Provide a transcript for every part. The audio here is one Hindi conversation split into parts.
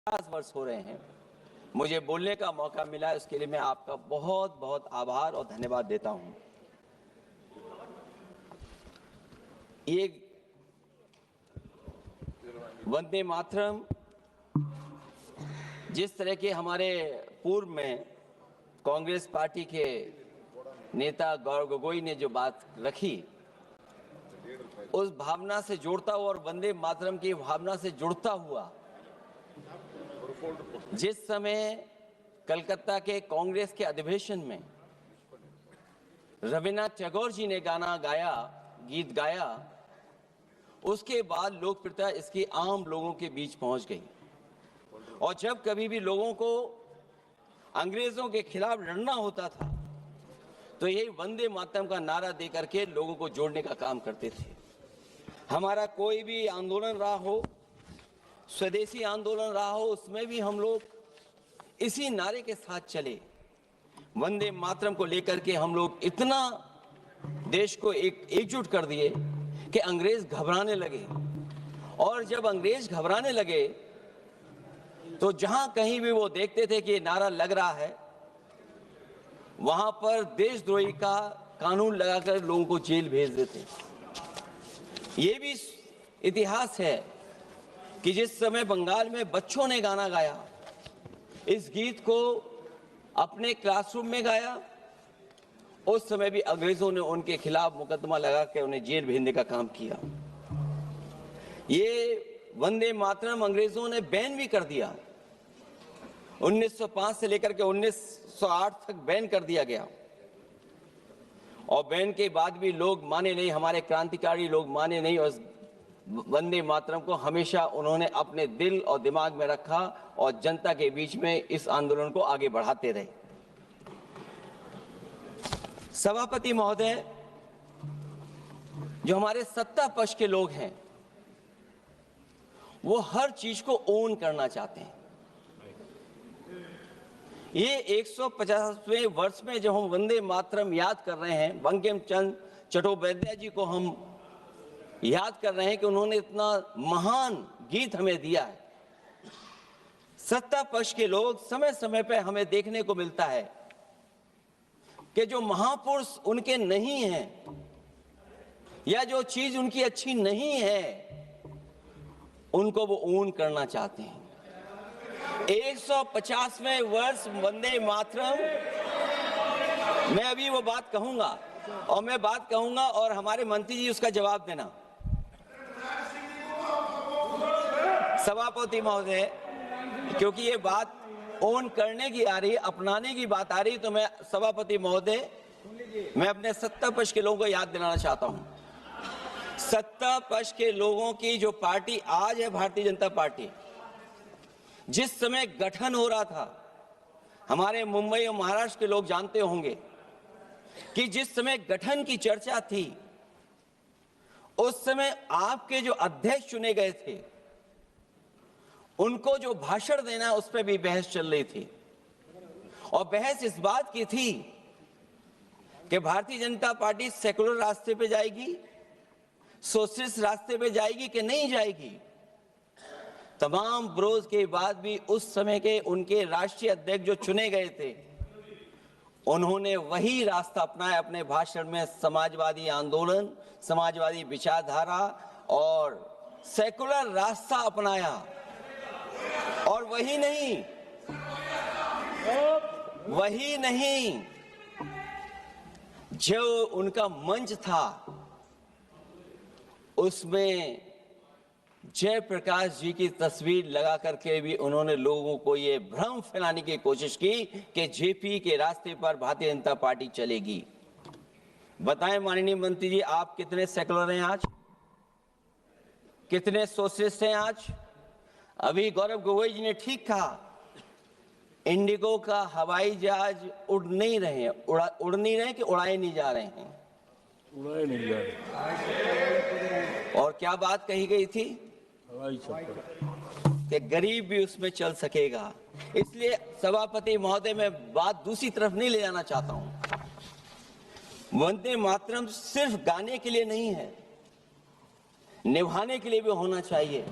50 वर्ष हो रहे हैं, मुझे बोलने का मौका मिला, इसके लिए मैं आपका बहुत बहुत आभार और धन्यवाद देता हूं। ये वंदे मातरम जिस तरह के हमारे पूर्व में कांग्रेस पार्टी के नेता गौरव गोगोई ने जो बात रखी, उस भावना से जोड़ता हुआ और वंदे मातरम की भावना से जुड़ता हुआ, जिस समय कलकत्ता के कांग्रेस के अधिवेशन में रविन्द्रनाथ टैगोर जी ने गीत गाया, उसके बाद लोकप्रियता इसकी आम लोगों के बीच पहुंच गई। और जब कभी भी लोगों को अंग्रेजों के खिलाफ लड़ना होता था तो यही वंदे मातरम का नारा देकर के लोगों को जोड़ने का काम करते थे। हमारा कोई भी आंदोलन रहा हो, स्वदेशी आंदोलन रहा हो, उसमें भी हम लोग इसी नारे के साथ चले। वंदे मातरम को लेकर के हम लोग इतना देश को एकजुट कर दिए कि अंग्रेज घबराने लगे। और जब अंग्रेज घबराने लगे तो जहां कहीं भी वो देखते थे कि ये नारा लग रहा है, वहां पर देशद्रोही का कानून लगाकर लोगों को जेल भेज देते। ये भी इतिहास है कि जिस समय बंगाल में बच्चों ने गाना गाया, इस गीत को अपने क्लासरूम में गाया, उस समय भी अंग्रेजों ने उनके खिलाफ मुकदमा लगा के उन्हें जेल भेजने का काम किया। ये वंदे मातरम अंग्रेजों ने बैन भी कर दिया। 1905 से लेकर के 1908 तक बैन कर दिया गया। और बैन के बाद भी लोग माने नहीं, हमारे क्रांतिकारी लोग माने नहीं, और वंदे मातरम को हमेशा उन्होंने अपने दिल और दिमाग में रखा और जनता के बीच में इस आंदोलन को आगे बढ़ाते रहे। सभापति महोदय, जो हमारे सत्ता पक्ष के लोग हैं वो हर चीज को ओन करना चाहते हैं। ये 150वें वर्ष में जब हम वंदे मातरम याद कर रहे हैं, बंकिम चंद्र चट्टोपाध्याय जी को हम याद कर रहे हैं कि उन्होंने इतना महान गीत हमें दिया है। सत्ता पक्ष के लोग समय समय पर हमें देखने को मिलता है कि जो महापुरुष उनके नहीं हैं या जो चीज उनकी अच्छी नहीं है, उनको वो ओन करना चाहते हैं। 150वें वर्ष वंदे मातरम, मैं अभी वो बात कहूंगा और मैं बात कहूंगा और हमारे मंत्री जी उसका जवाब देना। सभापति महोदय, क्योंकि ये बात ओन करने की आ रही है, अपनाने की बात आ रही है, तो मैं सभापति महोदय, मैं अपने सत्ता पक्ष के लोगों को याद दिलाना चाहता हूं। सत्ता पक्ष के लोगों की जो पार्टी आज है, भारतीय जनता पार्टी, जिस समय गठन हो रहा था, हमारे मुंबई और महाराष्ट्र के लोग जानते होंगे कि जिस समय गठन की चर्चा थी, उस समय आपके जो अध्यक्ष चुने गए थे, उनको जो भाषण देना, उस पर भी बहस चल रही थी। और बहस इस बात की थी कि भारतीय जनता पार्टी सेकुलर रास्ते पे जाएगी, सोशलिस्ट रास्ते पे जाएगी कि नहीं जाएगी। तमाम विरोध के बाद भी उस समय के उनके राष्ट्रीय अध्यक्ष जो चुने गए थे, उन्होंने वही रास्ता अपनाया अपने भाषण में। समाजवादी आंदोलन, समाजवादी विचारधारा और सेकुलर रास्ता अपनाया। और वही नहीं, जो उनका मंच था, उसमें जयप्रकाश जी की तस्वीर लगा करके भी उन्होंने लोगों को ये भ्रम फैलाने की कोशिश की कि जेपी के रास्ते पर भारतीय जनता पार्टी चलेगी। बताएं माननीय मंत्री जी, आप कितने सेकुलर हैं आज, कितने सोशलिस्ट हैं आज? अभी गौरव गोगोई जी ने ठीक कहा, इंडिगो का हवाई जहाज उड़ नहीं रहे हैं, उड़ नहीं रहे कि उड़ाए नहीं जा रहे हैं? उड़ाए नहीं जा रहे। और क्या बात कही गई थी कि गरीब भी उसमें चल सकेगा। इसलिए सभापति महोदय, मैं बात दूसरी तरफ नहीं ले जाना चाहता हूं। वंदे मातरम सिर्फ गाने के लिए नहीं है, निभाने के लिए भी होना चाहिए।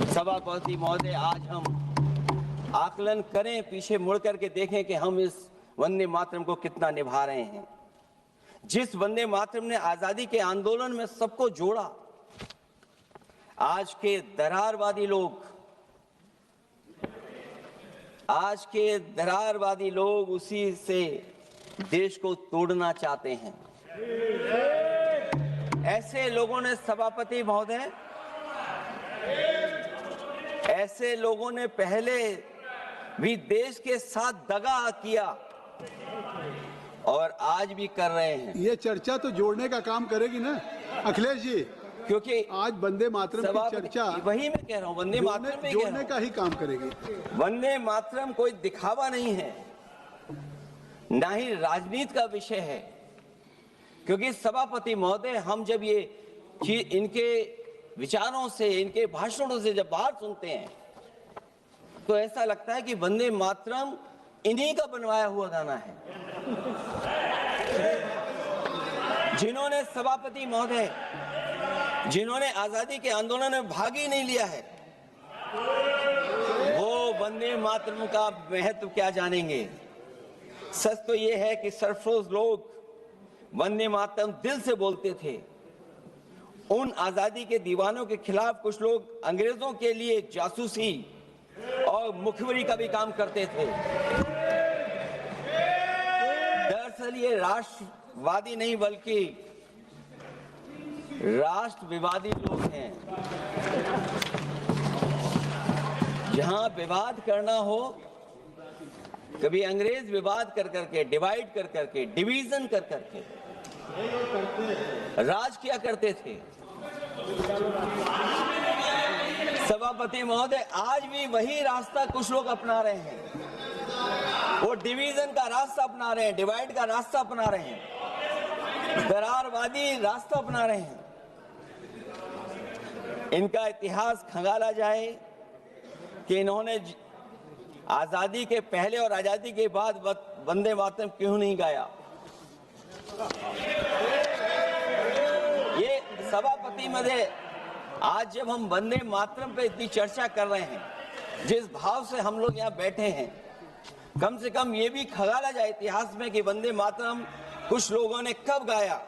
सभापति महोदय, आज हम आकलन करें, पीछे मुड़ करके देखें कि हम इस वंदे मातरम को कितना निभा रहे हैं। जिस वंदे मातरम ने आजादी के आंदोलन में सबको जोड़ा, आज के दरारवादी लोग उसी से देश को तोड़ना चाहते हैं। ऐसे लोगों ने सभापति महोदय, ऐसे लोगों ने पहले भी देश के साथ दगा किया और आज भी कर रहे हैं। ये चर्चा तो जोड़ने का काम करेगी ना अखिलेश जी, क्योंकि आज वंदे मातरम की चर्चा वही मैं कह रहा हूँ, वंदे मातरम में जोड़ने का ही काम करेगी। वंदे मातरम कोई दिखावा नहीं है, ना ही राजनीति का विषय है। क्योंकि सभापति महोदय, हम जब ये चीज इनके विचारों से, इनके भाषणों से जब बात सुनते हैं तो ऐसा लगता है कि वंदे मातरम इन्हीं का बनवाया हुआ गाना है। जिन्होंने सभापति महोदय, जिन्होंने आजादी के आंदोलन में भाग ही नहीं लिया है, वो वंदे मातरम का महत्व क्या जानेंगे। सच तो ये है कि सरफरोश लोग वंदे मातरम दिल से बोलते थे। उन आजादी के दीवानों के खिलाफ कुछ लोग अंग्रेजों के लिए जासूसी और मुखबिरी का भी काम करते थे। दरअसल ये राष्ट्रवादी नहीं बल्कि राष्ट्र विवादी लोग हैं। जहां विवाद करना हो, कभी अंग्रेज विवाद कर करके, डिवाइड कर करके, डिवीजन कर करके राज किया करते थे। सभापति महोदय, आज भी वही रास्ता कुछ लोग अपना रहे हैं। वो डिवीजन का रास्ता अपना रहे हैं, डिवाइड का रास्ता अपना रहे हैं, दरारवादी रास्ता अपना रहे हैं। इनका इतिहास खंगाला जाए कि इन्होंने आजादी के पहले और आजादी के बाद वंदे मातरम क्यों नहीं गाया। ये सभापति महोदय, आज जब हम वंदे मातरम पे इतनी चर्चा कर रहे हैं, जिस भाव से हम लोग यहाँ बैठे हैं, कम से कम ये भी खंगाला जाए इतिहास में कि वंदे मातरम कुछ लोगों ने कब गाया।